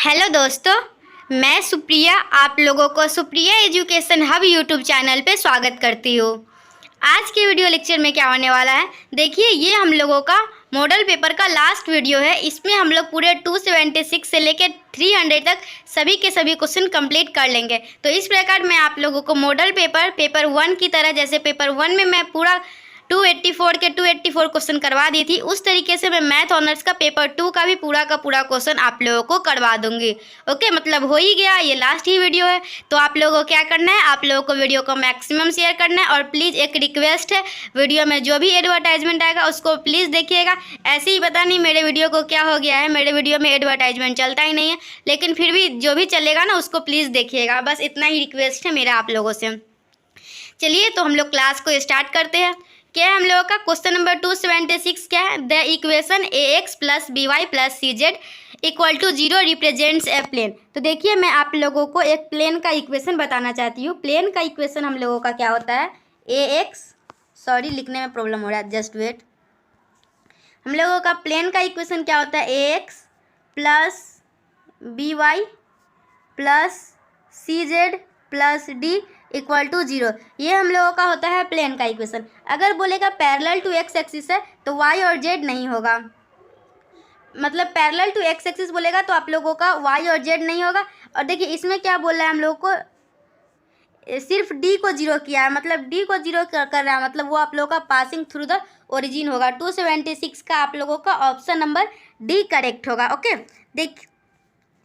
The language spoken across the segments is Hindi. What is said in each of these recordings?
हेलो दोस्तों, मैं सुप्रिया आप लोगों को Supriya education hub YouTube channel पे स्वागत करती हूँ। आज के वीडियो लेक्चर में क्या होने वाला है, देखिए ये हम लोगों का मॉडल पेपर का लास्ट वीडियो है। इसमें हम लोग पूरे 276 से लेकर 300 तक सभी के सभी क्वेश्चन कंप्लीट कर लेंगे। तो इस प्रकार मैं आप लोगों को मॉडल पेपर 1 की तरह, जैसे पेपर 1 में मैं पूरा 284 के 284 क्वेश्चन करवा दी थी, उस तरीके से मैं मैथ ऑनर्स का पेपर 2 का भी पूरा का पूरा क्वेश्चन आप लोगों को करवा दूंगी। ओके, मतलब हो ही गया, ये लास्ट ही वीडियो है। तो आप लोगों को क्या करना है, आप लोगों को वीडियो को मैक्सिमम शेयर करना है। और प्लीज़ एक रिक्वेस्ट है, वीडियो में जो भी एडवर्टाइजमेंट आएगा उसको प्लीज़ देखिएगा। ऐसे ही पता नहीं मेरे वीडियो को क्या हो गया है, मेरे वीडियो में एडवर्टाइजमेंट चलता ही नहीं है, लेकिन फिर भी जो भी चलेगा ना उसको प्लीज़ देखिएगा। बस इतना ही रिक्वेस्ट है मेरा आप लोगों से। चलिए तो हम लोग क्लास को स्टार्ट करते हैं। क्या है हम लोगों का क्वेश्चन नंबर 276? क्या है, the equation ax plus B Y plus C Z equal to 0 represents a plane. तो देखिए मैं आप लोगों को एक प्लेन का इक्वेशन बताना चाहती हूँ। प्लेन का इक्वेशन हम लोगों का क्या होता है, ax, सॉरी लिखने में प्रॉब्लम हो रहा है, जस्ट वेट। हम लोगों का प्लेन का इक्वेशन क्या होता है, ax plus B Y plus C Z plus D equal to 0। ये हम लोगों का होता है प्लेन का इक्वेशन। अगर बोलेगा पैरेलल टू एक्स एक्सिस है तो वाई और जेड नहीं होगा, मतलब पैरेलल टू एक्स एक्सिस बोलेगा तो आप लोगों का वाई और जेड नहीं होगा। और देखिए इसमें क्या बोल रहा है, हम लोगों को सिर्फ डी को 0 किया है, मतलब डी को 0 कर रहा है, मतलब वो आप लोगों का पासिंग थ्रू द ओरिजिन होगा। 276 का आप लोगों का ऑप्शन नंबर डी करेक्ट होगा। ओके,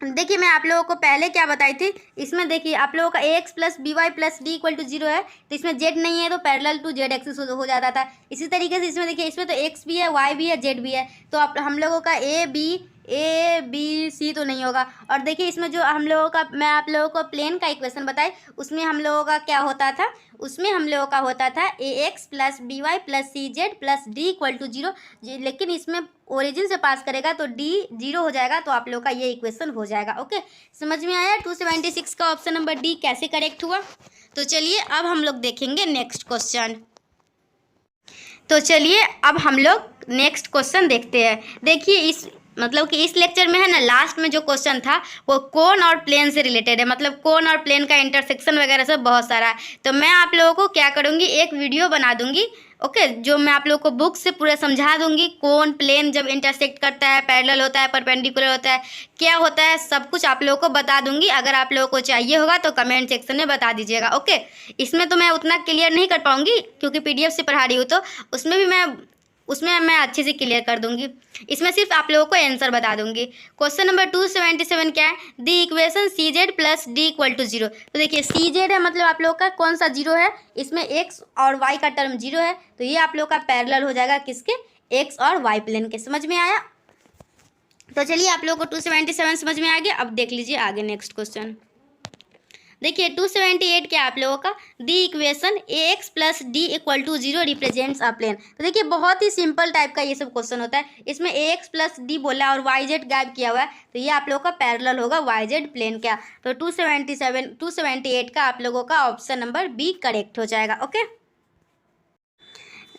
देखिए मैं आप लोगों को पहले क्या बताई थी, इसमें देखिए आप लोगों का ax plus B Y plus D equal to 0 है, तो इसमें z नहीं है तो पैरेलल टू z एक्सिस हो जाता था। इसी तरीके से इसमें देखिए इसमें तो x भी है, y भी है, z भी है, तो आप हम लोगों का ए बी सी तो नहीं होगा। और देखिए इसमें जो हम लोगों का, मैं आप लोगों को प्लेन का इक्वेशन बताई, उसमें हम लोगों का क्या होता था, उसमें हम लोगों का होता था ax plus B Y plus C Z plus D equal to 0। लेकिन इसमें ओरिजिन से पास करेगा तो डी 0 हो जाएगा, तो आप लोग का ये इक्वेशन हो जाएगा। ओके, समझ में आया 276 का ऑप्शन नंबर डी कैसे करेक्ट हुआ। तो चलिए अब हम लोग देखेंगे नेक्स्ट क्वेश्चन। तो चलिए अब हम लोग नेक्स्ट क्वेश्चन देखते हैं। देखिए इस मतलब कि इस लेक्चर में है ना, लास्ट में जो क्वेश्चन था वो कोन और प्लेन से रिलेटेड है, मतलब कोन और प्लेन का इंटरसेक्शन वगैरह सब बहुत सारा है। तो मैं आप लोगों को क्या करूँगी, एक वीडियो बना दूंगी, ओके, जो मैं आप लोगों को बुक से पूरा समझा दूंगी। कोन प्लेन जब इंटरसेक्ट करता है, पैरेलल होता है, परपेंडिकुलर होता है, क्या होता है, सब कुछ आप लोगों को बता दूंगी। अगर आप लोगों को चाहिए होगा तो कमेंट सेक्शन में बता दीजिएगा। ओके, इसमें तो मैं उतना क्लियर नहीं कर पाऊंगी क्योंकि पीडीएफ से पढ़ा रही हूँ, तो उसमें मैं अच्छे से क्लियर कर दूंगी। इसमें सिर्फ आप लोगों को आंसर बता दूंगी। क्वेश्चन नंबर 277 क्या है, the equation C Z plus D equal to 0। तो देखिए सी जेड है, मतलब आप लोगों का कौन सा 0 है, इसमें एक्स और वाई का टर्म 0 है, तो ये आप लोगों का पैरेलल हो जाएगा किसके, एक्स और वाई प्लेन के। समझ में आया। तो चलिए आप लोगों को 277 समझ में आ गया। अब देख लीजिए आगे नेक्स्ट क्वेश्चन। देखिए 278 क्या आप लोगों का, the equation ax plus D equal to 0 represents a plane. तो देखिए बहुत ही सिंपल टाइप का ये सब क्वेश्चन होता है। इसमें ax प्लस डी बोला और वाई जेड गायब किया हुआ है, तो ये आप लोगों का पैरेलल होगा वाई जेड प्लेन का। तो 278 का आप लोगों का ऑप्शन नंबर बी करेक्ट हो जाएगा। ओके,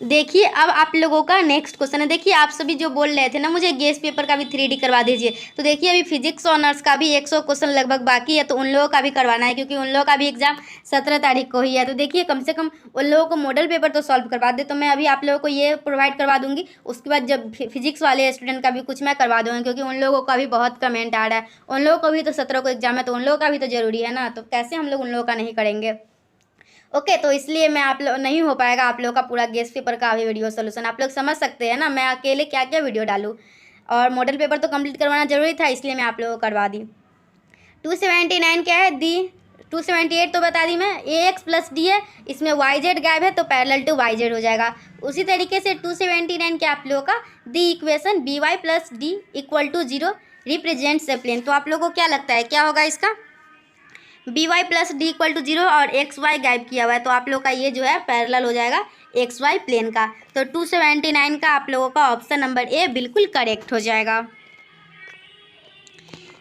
देखिए अब आप लोगों का नेक्स्ट क्वेश्चन है। देखिए आप सभी जो बोल रहे थे ना मुझे गेस पेपर का भी 3D करवा दीजिए, तो देखिए अभी फिजिक्स ऑनर्स का भी 100 क्वेश्चन लगभग बाकी है, तो उन लोगों का भी करवाना है क्योंकि उन लोगों का भी एग्जाम 17 तारीख को ही है। तो देखिए कम से कम उन लोगों को मॉडल पेपर तो सॉल्व करवा दे, तो मैं अभी आप लोगों को ये प्रोवाइड करवा दूंगी। उसके बाद जब फिजिक्स वाले स्टूडेंट का भी कुछ मैं करवा दूँगी, क्योंकि उन लोगों का भी बहुत कमेंट आ रहा है। उन लोगों को भी तो 17 को एग्जाम है, तो उन लोगों का भी तो जरूरी है ना, तो कैसे हम लोग उन लोगों का नहीं करेंगे। ओके, तो इसलिए मैं आप लोग नहीं हो पाएगा आप लोगों का पूरा गेस पेपर का अभी वीडियो सोल्यूशन। आप लोग समझ सकते हैं ना मैं अकेले क्या क्या वीडियो डालूँ, और मॉडल पेपर तो कंप्लीट करवाना जरूरी था, इसलिए मैं आप लोगों को करवा दी। 279 क्या है, दी 278 तो बता दी मैं, ax प्लस डी है, इसमें वाई जेड गायब है तो पैरेलल टू वाई जेड हो जाएगा। उसी तरीके से 279 क्या आप लोगों का, the equation B Y plus D equal to 0 represents a plane. तो आप लोगों को क्या लगता है क्या होगा इसका, B Y plus D equal to 0 और एक्स वाई गायब किया हुआ है, तो आप लोग का ये जो है पैरेलल हो जाएगा एक्स वाई प्लेन का। तो 279 का आप लोगों का ऑप्शन नंबर ए बिल्कुल करेक्ट हो जाएगा।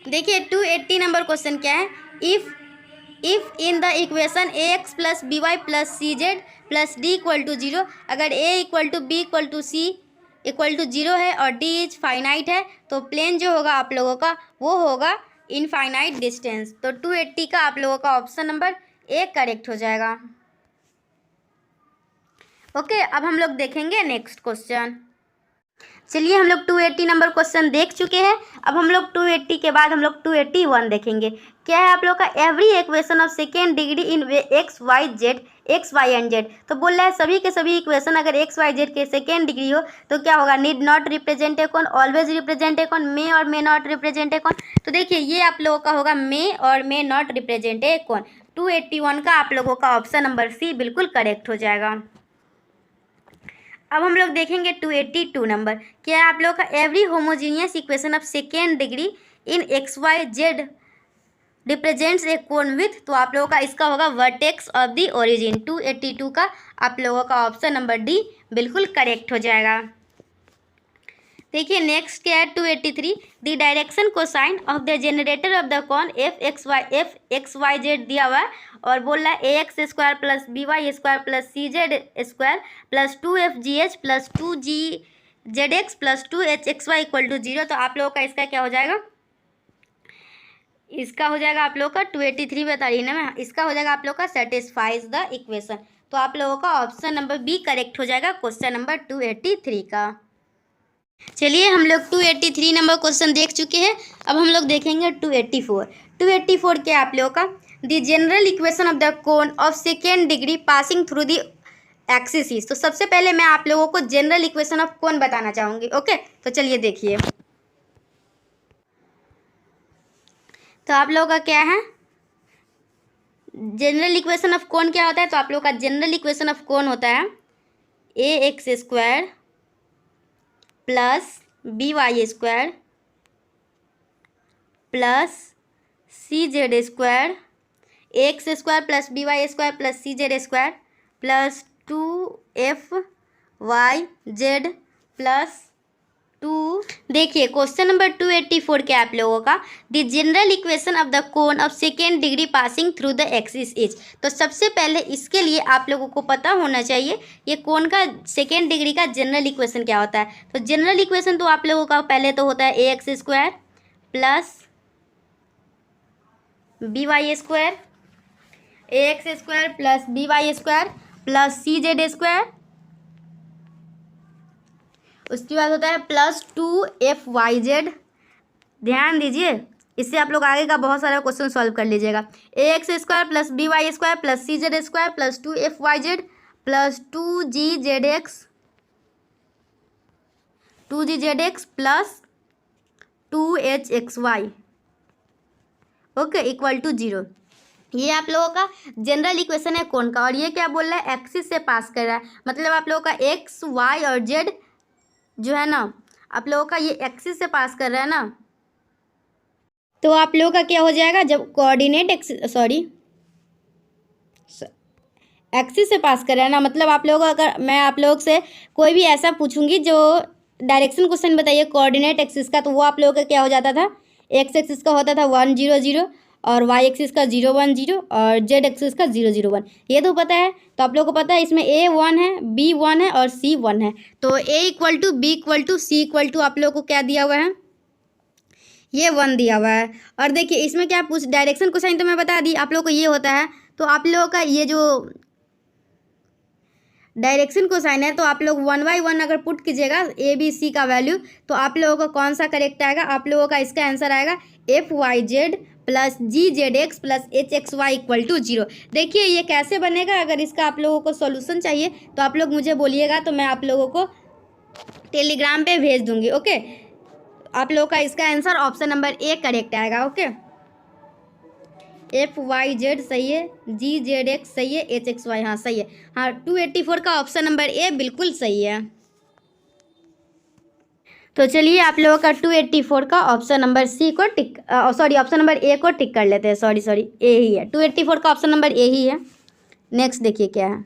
देखिए 280 नंबर क्वेश्चन क्या है, if in the equation ax plus B Y plus C Z plus D equal to 0, अगर a equal to B equal to C equal to 0 है और d इज फाइनाइट है, तो प्लेन जो होगा आप लोगों का वो होगा इनफाइनाइट डिस्टेंस। तो 280 का आप लोगों का ऑप्शन नंबर ए करेक्ट हो जाएगा। ओके, अब हम लोग देखेंगे नेक्स्ट क्वेश्चन। चलिए हम लोग 280 नंबर क्वेश्चन देख चुके हैं। अब हम लोग 280 के बाद हम लोग 281 देखेंगे। क्या है आप लोग का, every equation of second degree in X Y Z, X Y and Z. तो बोल रहा है सभी के सभी इक्वेशन अगर एक्स वाई जेड के सेकेंड डिग्री हो तो क्या होगा, नीड नॉट रिप्रेजेंट ए कौन, ऑलवेज रिप्रेजेंट ए कौन, मे और मे नॉट रिप्रेजेंट ए कौन। तो देखिए ये आप लोगों का होगा मे और मे नॉट रिप्रेजेंट ए कौन। 281 का आप लोगों का ऑप्शन नंबर सी बिल्कुल करेक्ट हो जाएगा। अब हम लोग देखेंगे 282 नंबर। क्या है आप लोग का, every homogeneous equation of second degree in X Y Z represents a cone with. तो आप लोगों का इसका होगा वर्टेक्स ऑफ द ओरिजिन। 282 का आप लोगों का ऑप्शन नंबर डी बिल्कुल करेक्ट हो जाएगा। देखिए नेक्स्ट क्या है 283, the direction cosine of the generator of the cone F X Y Z दिया हुआ है और बोल रहा है A X square plus B Y square plus C Z square plus 2f(g(h) plus 2g(z)x plus 2h(x)y equal to 0। तो आप लोगों का इसका क्या हो जाएगा, इसका हो जाएगा आप लोग का 283 बता रही है ना मैं, इसका हो जाएगा आप लोग का सेटिस्फाइज द इक्वेशन। तो आप लोगों का ऑप्शन नंबर बी करेक्ट हो जाएगा क्वेश्चन नंबर 283 का। चलिए हम लोग 283 नंबर क्वेश्चन देख चुके हैं। अब हम लोग देखेंगे 284 क्या आप लोगों का, the general equation of the cone of second degree passing through the axis. तो सबसे पहले मैं आप लोगों को जनरल इक्वेशन ऑफ कोन बताना चाहूँगी। ओके, तो चलिए देखिए। तो आप लोगों का क्या है, जनरल इक्वेशन ऑफ कोन क्या होता है। तो आप लोगों का जनरल इक्वेशन ऑफ कोन होता है A X square plus B Y square plus C Z square, X square plus B Y square plus C Z square plus 2f(y)z plus 2। देखिए क्वेश्चन नंबर 284 के आप लोगों का, the general equation of the cone of second degree passing through the axis is. तो सबसे पहले इसके लिए आप लोगों को पता होना चाहिए ये कोन का सेकेंड डिग्री का जनरल इक्वेशन क्या होता है। तो जनरल इक्वेशन तो आप लोगों का पहले तो होता है A X square plus B Y square, A X square plus B Y square plus C Z square, उसके बाद होता है प्लस 2f(y)z। ध्यान दीजिए, इससे आप लोग आगे का बहुत सारा क्वेश्चन सॉल्व कर लीजिएगा। A X square plus B Y square plus C Z square plus 2f(y)z plus 2gzx plus 2hxy okay equal to 0। ये आप लोगों का जनरल इक्वेशन है कोन का। और ये क्या बोल रहा है, एक्सिस से पास कर रहा है, मतलब आप लोगों का एक्स वाई और जेड जो है ना, आप लोगों का ये एक्सिस से पास कर रहा है ना। तो आप लोगों का क्या हो जाएगा, जब कोऑर्डिनेट एक्सिस से पास कर रहा है ना, मतलब आप लोगों का, अगर मैं आप लोग से कोई भी ऐसा पूछूंगी जो डायरेक्शन क्वेश्चन बताइए कोऑर्डिनेट एक्सिस का, तो वो आप लोगों का क्या हो जाता था, एक्स एक्सिस का होता था 1 0 0 और वाई एक्सिस का 0 1 0 और जेड एक्सिस का 0 0 1। ये तो पता है। तो आप लोगों को पता है इसमें ए 1 है, बी 1 है और सी 1 है। तो A equal to B equal to C equal to आप लोगों को क्या दिया हुआ है, ये 1 दिया हुआ है। और देखिए इसमें क्या पूछ, डायरेक्शन क्वेश्चन तो मैं बता दी आप लोगों को, ये होता है। तो आप लोगों का ये जो डायरेक्शन कोसाइन है, तो आप लोग 1 by 1 अगर पुट कीजिएगा ए बी सी का वैल्यू, तो आप लोगों का कौन सा करेक्ट आएगा, आप लोगों का इसका आंसर आएगा f(y)z plus gzx plus hxy equal to 0। देखिए ये कैसे बनेगा, अगर इसका आप लोगों को सॉल्यूशन चाहिए तो आप लोग मुझे बोलिएगा, तो मैं आप लोगों को टेलीग्राम पे भेज दूंगी। ओके, आप लोगों का इसका answer option number A correct आएगा। ओके, f(y)z सही है, gzx सही है, hxy हाँ सही है। हाँ 284 का ऑप्शन नंबर ए बिल्कुल सही है। तो चलिए आप लोगों का 284 का ऑप्शन नंबर सी को टिक ऑप्शन नंबर ए को टिक कर लेते हैं। सॉरी ए ही है, 284 का ऑप्शन नंबर ए ही है। नेक्स्ट देखिए क्या है,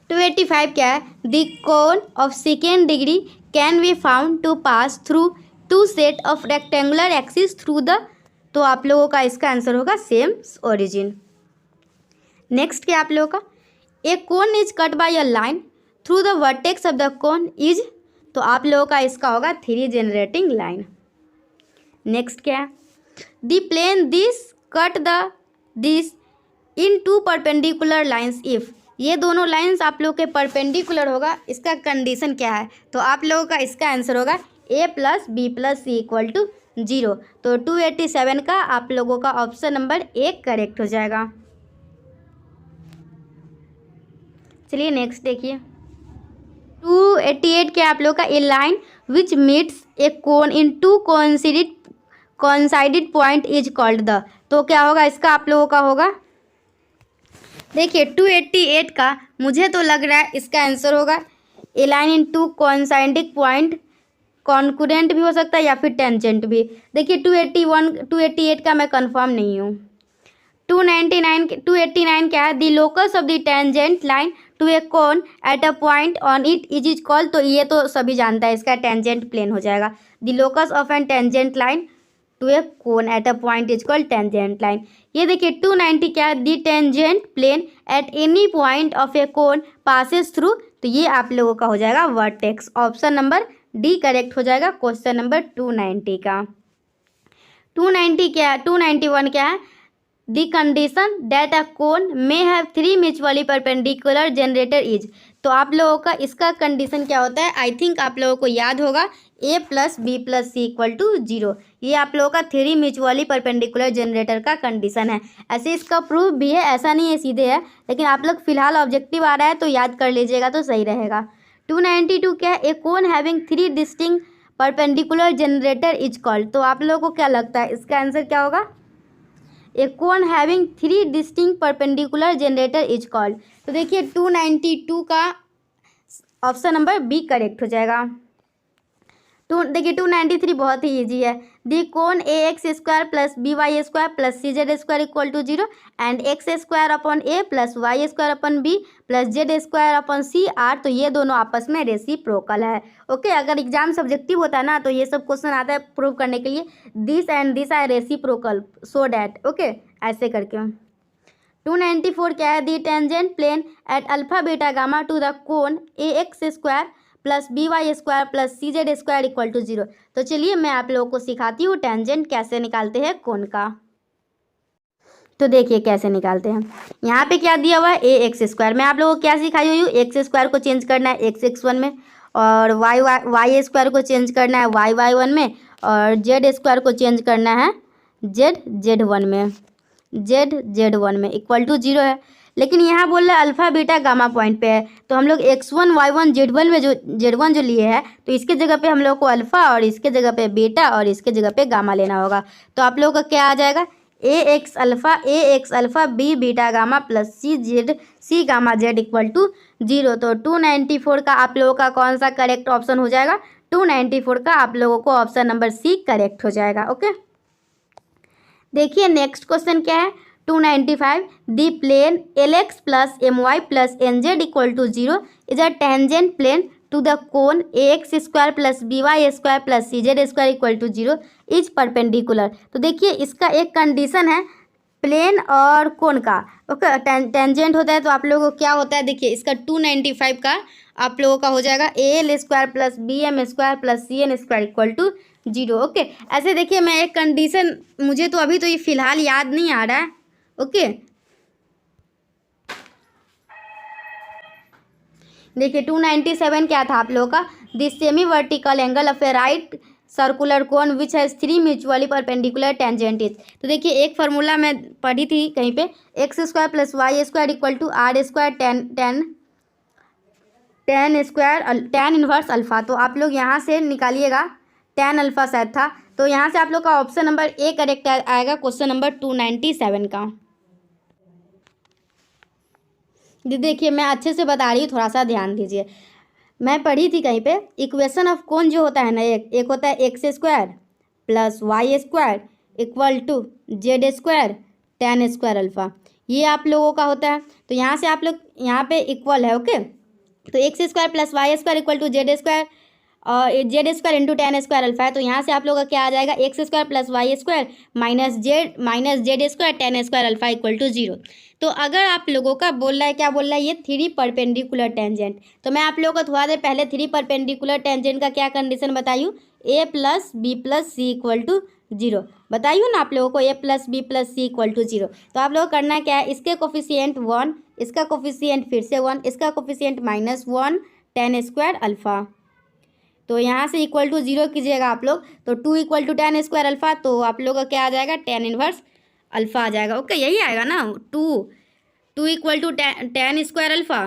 285 क्या है, the cone of second degree can be found to pass through 2 set of rectangular axis through the. तो आप लोगों का इसका आंसर होगा सेम ओरिजिन। नेक्स्ट क्या आप लोगों का, a cone is cut by a line through the vertex of the cone is. तो आप लोगों का इसका होगा 3 जनरेटिंग लाइन। नेक्स्ट क्या है, the plane this cut this in two perpendicular lines if, ये दोनों लाइन्स आप लोग के परपेंडिकुलर होगा, इसका कंडीशन क्या है, तो आप लोगों का इसका आंसर होगा a + b + c = 0। तो 287 का आप लोगों का ऑप्शन नंबर 1 करेक्ट हो जाएगा। चलिए नेक्स्ट देखिए, 288 के आप लोग का, a line which meets a cone in two coincided point is called the, तो क्या होगा इसका आप लोगों का होगा, देखिए 288 का मुझे तो लग रहा है इसका आंसर होगा a line in two coinciding point, concurrent भी हो सकता है या फिर टेंजेंट भी। देखिए 288 का मैं कंफर्म नहीं हूँ। 289 क्या है, the locus of the tangent line to a cone at a point on it is called, तो ये तो सभी जानता है, इसका टेंजेंट प्लेन हो जाएगा। The locus of an tangent line to a cone at a point is called tangent line. ये देखिए 290 क्या है, the tangent plane at any point of a cone passes through, तो ये आप लोगों का हो जाएगा vertex. Option number D correct हो जाएगा क्वेश्चन नंबर 290 का। 291 क्या है, the condition that a cone may have 3 mutually perpendicular generator is, तो आप लोगों का इसका कंडीशन क्या होता है, आई थिंक आप लोगों को याद होगा a + b + c = 0, ये आप लोगों का 3 म्यूचुअली परपेंडिकुलर जनरेटर का कंडीशन है। ऐसे इसका प्रूफ भी है, ऐसा नहीं है सीधे है, लेकिन आप लोग फिलहाल ऑब्जेक्टिव आ रहा है तो याद कर लीजिएगा तो सही रहेगा। 292 क्या है, a cone having 3 distinct perpendicular generator is called, तो आप लोगों को क्या लगता है इसका आंसर क्या होगा, a cone having 3 distinct perpendicular generator is called, तो देखिए 292 का ऑप्शन नंबर बी करेक्ट हो जाएगा। देखिए 293 बहुत ही इजी है, the cone ax² + by² + cz² = 0 and x² upon a + y² upon b + z² upon c are, तो ये दोनों आपस में रेसिप्रोकल है। ओके, अगर एग्जाम सब्जेक्टिव होता है ना तो ये सब क्वेश्चन आता है प्रूव करने के लिए, this and this are reciprocal so that, okay ऐसे करके। 294 क्या है, the tangent plane at alpha beta gamma to the cone ax² + by² + cz² = 0, तो चलिए मैं आप लोगों को सिखाती हूँ टेंजेंट कैसे निकालते हैं कोन का। तो देखिए कैसे निकालते हैं, यहाँ पे क्या दिया हुआ है ax², मैं आप लोगों को क्या सिखाई हुई हूँ, x² को चेंज करना है x1 में, और y² को चेंज करना है y1 में, और z² को चेंज करना है z1 में, z1 में =0 है। लेकिन यहाँ बोल रहा है अल्फा बीटा गामा पॉइंट पे है, तो हम लोग x1 y1 z1 में z1 जो लिए है, तो इसके जगह पे हम लोग को अल्फा और इसके जगह पे बीटा और इसके जगह पे गामा लेना होगा। तो आप लोगों का क्या आ जाएगा, ax alpha b beta gamma + c gamma z = 0। तो 294 का आप लोगों का कौन सा करेक्ट ऑप्शन हो जाएगा, 294 का आप लोगों को ऑप्शन नंबर सी करेक्ट हो जाएगा। ओके, देखिए नेक्स्ट क्वेश्चन क्या है, 295 the plane LX + my + nz = 0 is a tangent plane to the cone ax² + by² + cz² = 0 is perpendicular. तो देखिए इसका एक कंडीशन है प्लेन और कोन का, ओके टेंजेंट होता है, तो आप लोगों को क्या होता है, देखिए इसका 295 का आप लोगों का हो जाएगा al² + bm² + cn² = 0। ओके, ऐसे देखिए मैं एक कंडीशन, मुझे तो अभी तो ये फिलहाल याद नहीं आ रहा है। ओके, देखिए 297 क्या था आप लोगों का, this semi vertical angle of a right circular cone which has 3 mutually perpendicular tangent is. तो देखिए एक फार्मूला मैं पढ़ी थी कहीं पे, x² + y² = r² tan inverse alpha, तो आप लोग यहाँ से निकालिएगा, tan अल्फा शायद था, तो यहाँ से आप लोग का ऑप्शन नंबर ए करेक्ट आएगा क्वेश्चन नंबर 297 का। देखिए मैं अच्छे से बता रही हूँ, थोड़ा सा ध्यान दीजिए, मैं पढ़ी थी कहीं पे, इक्वेशन ऑफ कोन जो होता है ना, एक होता है x² + y² = z² tan² alpha, ये आप लोगों का होता है। तो यहाँ से आप लोग यहाँ पे इक्वल है, ओके, तो x² + y² = z² और z² × tan² अल्फा है, तो यहाँ से आप लोगों का क्या आ जाएगा, x² + y² - z² tan² alpha = 0। तो अगर आप लोगों का बोल रहा है, क्या बोल रहा है, ये 3 परपेंडिकुलर टेंजेंट, तो मैं आप लोगों को थोड़ा देर पहले 3 परपेंडिकुलर टेंजेंट का क्या कंडीशन बताई हूँ, A plus B plus C equal to 0। बताइए ना आप लोगों को A plus B plus C equal to 0। तो आप लोगों को करना क्या है, इसके कोफिशिएंट 1, इसका कोफिशिएंट फिर से 1, इसका कोफिशिएंट -1 tan स्क्वायर अल्फ़ा। तो यहाँ से इक्वल टू 0 कीजिएगा आप लोग, तो 2 equal to tan square alpha, तो आप लोग का क्या आ जाएगा, tan इनवर्स अल्फ़ा आ जाएगा। ओके, यही आएगा ना, 2 equal to tan square alpha.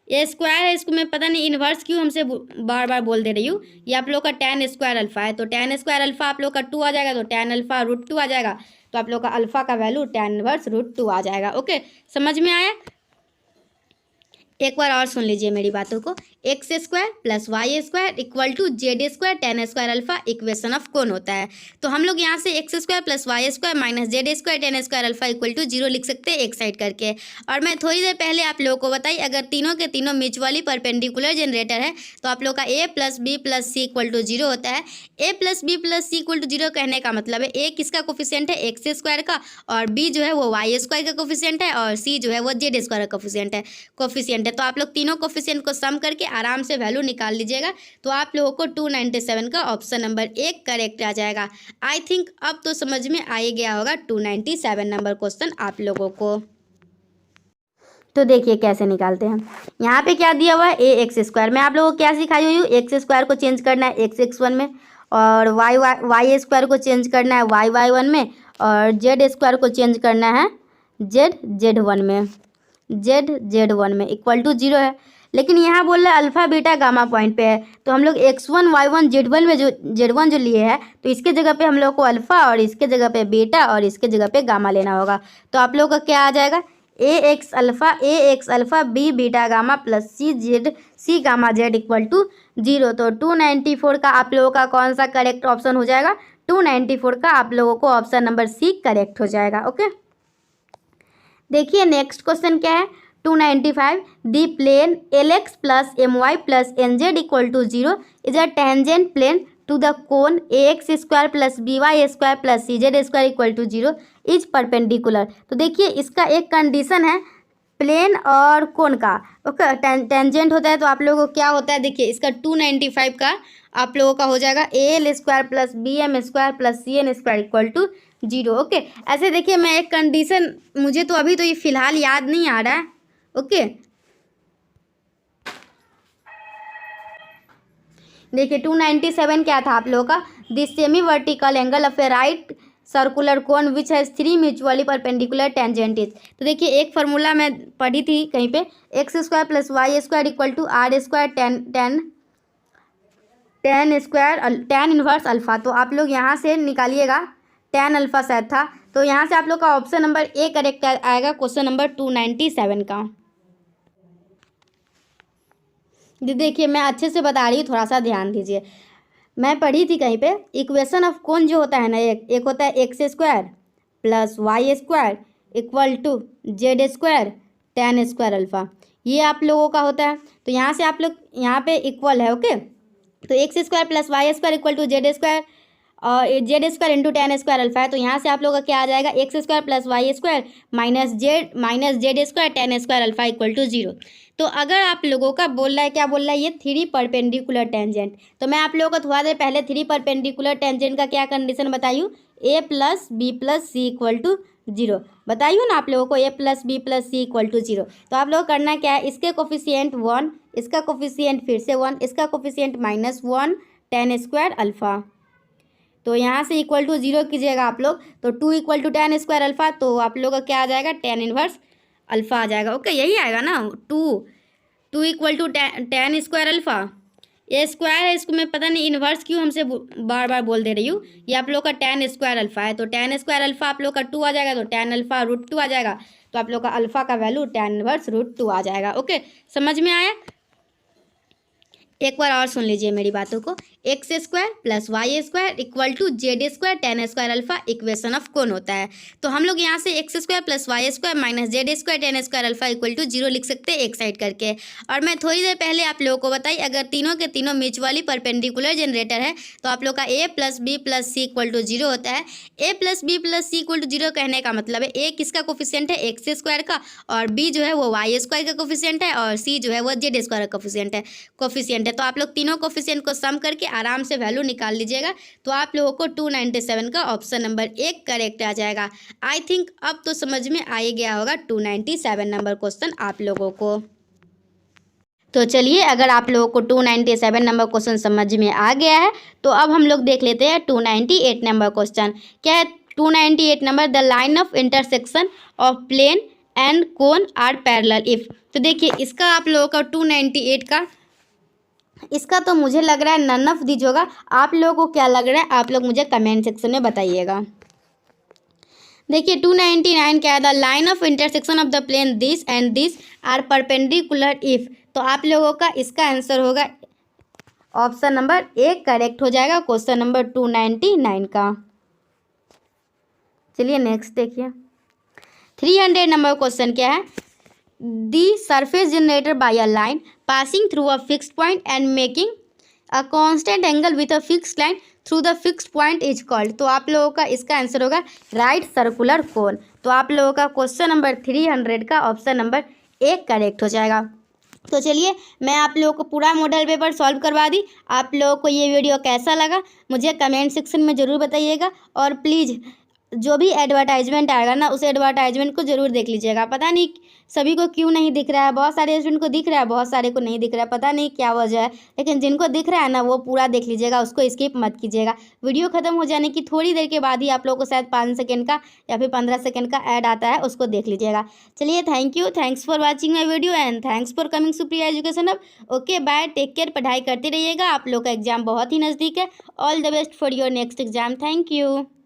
ये स्क्वायर है, इसको मैं पता नहीं इन्वर्स क्यों हमसे बार बार बोल दे रही हूँ। ये आप लोग का tan स्क्वायर अल्फ़ा है, तो tan स्क्वायर अल्फ़ा आप लोग का 2 आ जाएगा, तो tan अल्फ़ा √2 आ जाएगा। तो आप लोग का अल्फ़ा का वैल्यू tan इनवर्स √2 आ जाएगा। ओके, समझ में आया? एक बार और सुन लीजिए मेरी बातों को। X square plus Y square equal to Z square tan square alpha equation of cone होता है। तो हम लोग यहाँ से X square plus Y square minus Z square tan square alpha equal to 0 लिख सकते हैं एक साइड करके। और मैं थोड़ी देर पहले आप लोगों को बताई, अगर तीनों के तीनों म्यूचुअली परपेंडिकुलर जनरेटर है तो आप लोग का A plus B plus C equal to 0 होता है। A plus B plus C equal to 0 कहने का मतलब है ए किसका कोफिशिएंट है, एक्स स्क्वायर का, और बी जो है वो वाई स्क्वायर का कोफिशिएंट है, और सी जो है वो जेड स्क्वायर का कोफिशिएंट है। तो आप लोग तीनों कोफिशिएंट को सम करके आराम से वैल्यू निकाल लीजिएगा। तो आप लोगों को 297 का ऑप्शन नंबर 1 करेक्ट आ जाएगा। आई थिंक अब तो समझ में आ ही गया होगा 297 नंबर क्वेश्चन आप लोगों को। तो देखिए कैसे निकालते हैं। यहाँ पे क्या दिया हुआ है, ए एक्स स्क्वायर। मैं आप लोगों को क्या सिखाई हुई हूँ, एक्स स्क्वायर को चेंज करना है एक्स x1 में, और वाई स्क्वायर को चेंज करना है y1 में, और जेड स्क्वायर को चेंज करना है z1 में, z1 में इक्वल टू 0 है। लेकिन यहाँ बोल रहा है अल्फ़ा बीटा गामा पॉइंट पे है, तो हम लोग x1 y1 z1 में z1 जो लिए है, तो इसके जगह पे हम लोग को अल्फ़ा और इसके जगह पे बीटा और इसके जगह पे गामा लेना होगा। तो आप लोग का क्या आ जाएगा, A X alpha B beta gamma plus C gamma Z equal to 0। तो 294 का आप लोगों का कौन सा करेक्ट ऑप्शन हो जाएगा, 294 का आप लोगों को ऑप्शन नंबर सी करेक्ट हो जाएगा। ओके, देखिए नेक्स्ट क्वेश्चन क्या है, 295 the plane L X plus M Y plus N Z equal to 0 is a tangent plane to the cone A X square plus B Y square plus C Z square equal to 0 is perpendicular. तो देखिए इसका एक कंडीशन है प्लेन और कोन का। ओके, टेंजेंट होता है तो आप लोगों को क्या होता है, देखिए इसका 295 का आप लोगों का हो जाएगा A L square plus B M square plus C N square equal to 0। Okay, ऐसे देखिए मैं एक कंडीशन, मुझे तो अभी तो ये फिलहाल याद नहीं आ रहा है। ओके, देखिए 297 क्या था आप लोगों का, this semi vertical angle of a right circular cone which has 3 mutually perpendicular tangent is. तो देखिए एक फार्मूला मैं पढ़ी थी कहीं पे, X square plus Y square equal to R square tan inverse alpha. तो आप लोग यहाँ से निकालिएगा, tan अल्फ़ा शायद था, तो यहाँ से आप लोग का ऑप्शन नंबर ए करेक्ट आएगा क्वेश्चन नंबर 297 का। देखिए मैं अच्छे से बता रही हूँ, थोड़ा सा ध्यान दीजिए। मैं पढ़ी थी कहीं पे, इक्वेशन ऑफ कोन जो होता है ना, एक होता है X square plus Y square equal to Z square tan square alpha, ये आप लोगों का होता है। तो यहाँ से आप लोग यहाँ पे इक्वल है। ओके, तो X square plus Y square equal to Z square और Z square into tan square alpha है। तो यहाँ से आप लोगों का क्या आ जाएगा, X square plus Y square minus Z square tan square alpha equal to 0। तो अगर आप लोगों का बोल रहा है, क्या बोल रहा है, ये 3 परपेंडिकुलर टेंजेंट, तो मैं आप लोगों को थोड़ा देर पहले 3 परपेंडिकुलर टेंजेंट का क्या कंडीशन बताई हूँ, A plus B plus C equal to 0 बताइए ना आप लोगों को, A plus B plus C equal to 0। तो आप लोग करना क्या है, इसके कोफिशिएंट 1, इसका कोफिशिएंट फिर से 1, इसका कोफिशिएंट -1 tan स्क्वायर अल्फ़ा। तो यहाँ से इक्वल टू 0 कीजिएगा आप लोग, तो 2 equal to tan square alpha, तो आप लोग का क्या आ जाएगा, tan इनवर्स अल्फ़ा आ जाएगा। ओके, यही आएगा ना, 2 equal to tan square alpha. ये स्क्वायर है, इसको मैं पता नहीं इन्वर्स क्यों हमसे बार बार बोल दे रही हूँ। ये आप लोग का tan स्क्वायर अल्फ़ा है, तो tan स्क्वायर अल्फ़ा आप लोग का 2 आ जाएगा, तो tan अल्फ़ा √2 आ जाएगा। तो आप लोग का अल्फ़ा का वैल्यू tan इनवर्स √2 आ जाएगा। ओके, समझ में आया? एक बार और सुन लीजिए मेरी बातों को, X square plus Y square equal to Z square tan square alpha equation of cone होता है। तो हम लोग यहाँ से X square plus Y square minus Z square tan square alpha equal to 0 लिख सकते हैं एक साइड करके। और मैं थोड़ी देर पहले आप लोगों को बताई, अगर तीनों के तीनों म्यूचुअली परपेंडिकुलर जनरेटर है तो आप लोग का A plus B plus C equal to 0 होता है। A plus B plus C equal to 0 कहने का मतलब है ए किसका कोफिशिएंट है, एक्स स्क्वायर का, और बी जो है वो वाई स्क्वायर का कोफिशिएंट है, और सी जो है वो जेड स्क्वायर का कोफिशिएंट है। तो आप लोग तीनों कोफिशिएंट को सम करके आराम से वैल्यू निकाल लीजिएगा। तो आप लोगों को 297 का ऑप्शन नंबर 1 करेक्ट आ जाएगा। आई थिंक अब तो समझ में आ ही गया होगा 297 नंबर क्वेश्चन आप लोगों को। तो चलिए, अगर आप लोगों को 297 नंबर क्वेश्चन समझ में आ गया है तो अब हम लोग देख लेते हैं 298 नंबर क्वेश्चन। क्या है 298 number? The line of intersection of plane and cone are parallel if. तो देखिए, इसका आप लोगों का 298 का, इसका तो मुझे लग रहा है नन ऑफ दीज होगा। आप लोगों को क्या लग रहा है, आप लोग मुझे कमेंट सेक्शन में बताइएगा। देखिए 299 क्या है? The line of intersection of the plane this and this are perpendicular if. तो आप लोगों का इसका आंसर होगा ऑप्शन नंबर 1 करेक्ट हो जाएगा क्वेश्चन नंबर 299 का। चलिए नेक्स्ट देखिए, 300 नंबर क्वेश्चन क्या है? The surface generator by a line passing through a fixed point and making a constant angle with a fixed line through the fixed point is called. तो आप लोगों का इसका आंसर होगा राइट सर्कुलर कोन। तो आप लोगों का क्वेश्चन नंबर 300 का ऑप्शन नंबर 1 करेक्ट हो जाएगा। तो चलिए, मैं आप लोगों को पूरा मॉडल पेपर सॉल्व करवा दी। आप लोगों को ये वीडियो कैसा लगा मुझे कमेंट सेक्शन में ज़रूर बताइएगा। और प्लीज़ जो भी एडवर्टाइजमेंट आएगा ना, उस एडवर्टाइजमेंट को ज़रूर देख लीजिएगा। पता नहीं सभी को क्यों नहीं दिख रहा है, बहुत सारे स्टूडेंट को दिख रहा है, बहुत सारे को नहीं दिख रहा है, पता नहीं क्या वजह है। लेकिन जिनको दिख रहा है ना, वो पूरा देख लीजिएगा, उसको स्किप मत कीजिएगा। वीडियो खत्म हो जाने की थोड़ी देर के बाद ही आप लोगों को शायद 5 सेकेंड का या फिर 15 सेकेंड का ऐड आता है, उसको देख लीजिएगा। चलिए, thank you, thanks for watching my video and thanks for coming Supriya education hub. Okay bye, take care, पढ़ाई करते रहिएगा। आप लोग का एग्जाम बहुत ही नज़दीक है। All the best for your next exam. Thank you.